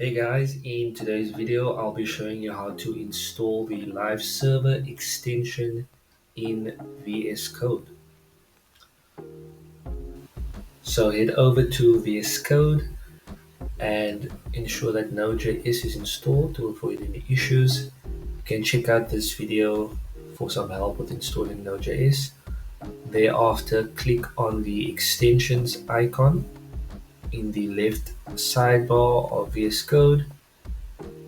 Hey guys, in today's video I'll be showing you how to install the live server extension in VS Code. So head over to VS Code and ensure that Node.js is installed to avoid any issues. You can check out this video for some help with installing Node.js. Thereafter, click on the extensions icon in the left sidebar of VS Code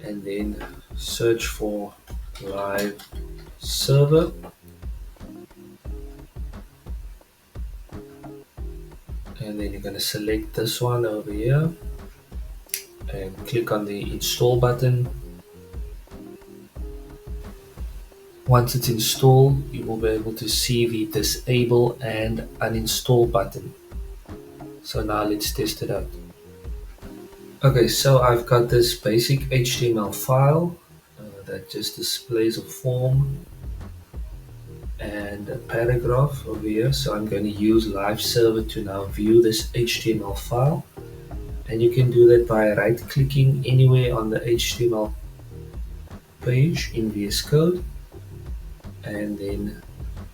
and then search for live server, and then you're going to select this one over here and click on the install button. Once it's installed, you will be able to see the disable and uninstall button. So now let's test it out. Okay, so I've got this basic HTML file that just displays a form and a paragraph over here. So I'm going to use live server to now view this HTML file, and you can do that by right clicking anywhere on the HTML page in VS Code and then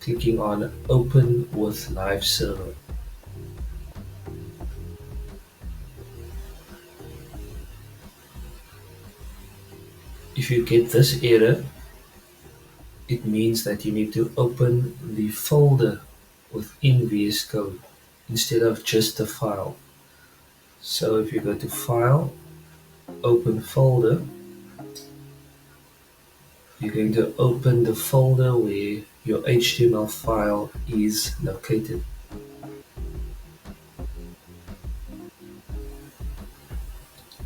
clicking on open with live server. If you get this error, it means that you need to open the folder within VS Code instead of just the file. So if you go to File, Open Folder, you're going to open the folder where your HTML file is located.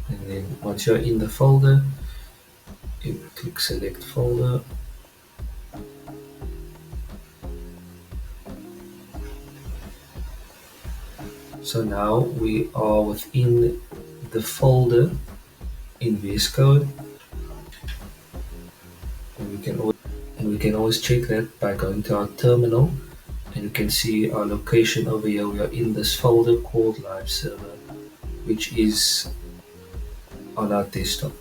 And then once you're in the folder, you click Select Folder. So now we are within the folder in VS Code, and we can always check that by going to our terminal, and you can see our location over here. We are in this folder called Live Server, which is on our desktop.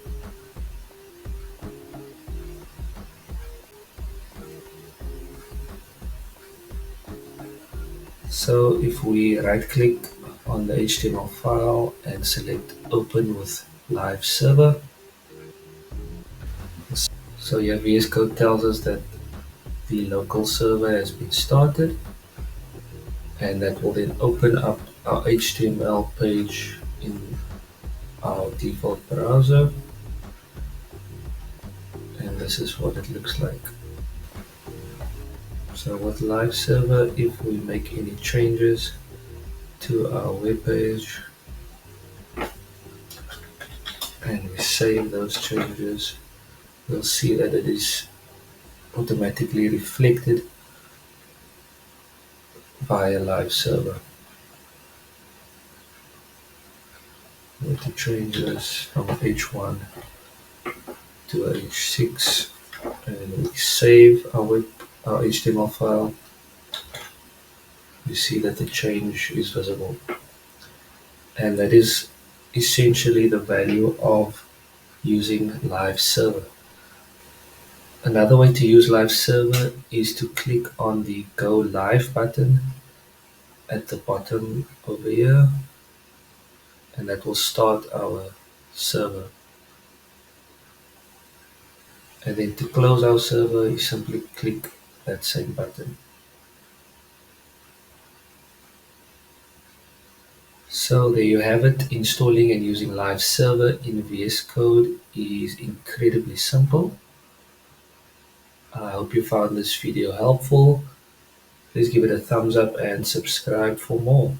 So if we right click on the HTML file and select Open with Live Server, so your VS Code tells us that the local server has been started, and that will then open up our HTML page in our default browser, and this is what it looks like. So with live server, if we make any changes to our web page and we save those changes, we'll see that it is automatically reflected via live server. We need to change this from H1 to H6, and we save our HTML file. You see that the change is visible, and that is essentially the value of using live server. Another way to use live server is to click on the Go Live button at the bottom over here, and that will start our server. And then to close our server, you simply click that same button. So there you have it. Installing and using live server in VS Code is incredibly simple. I hope you found this video helpful. Please give it a thumbs up and subscribe for more.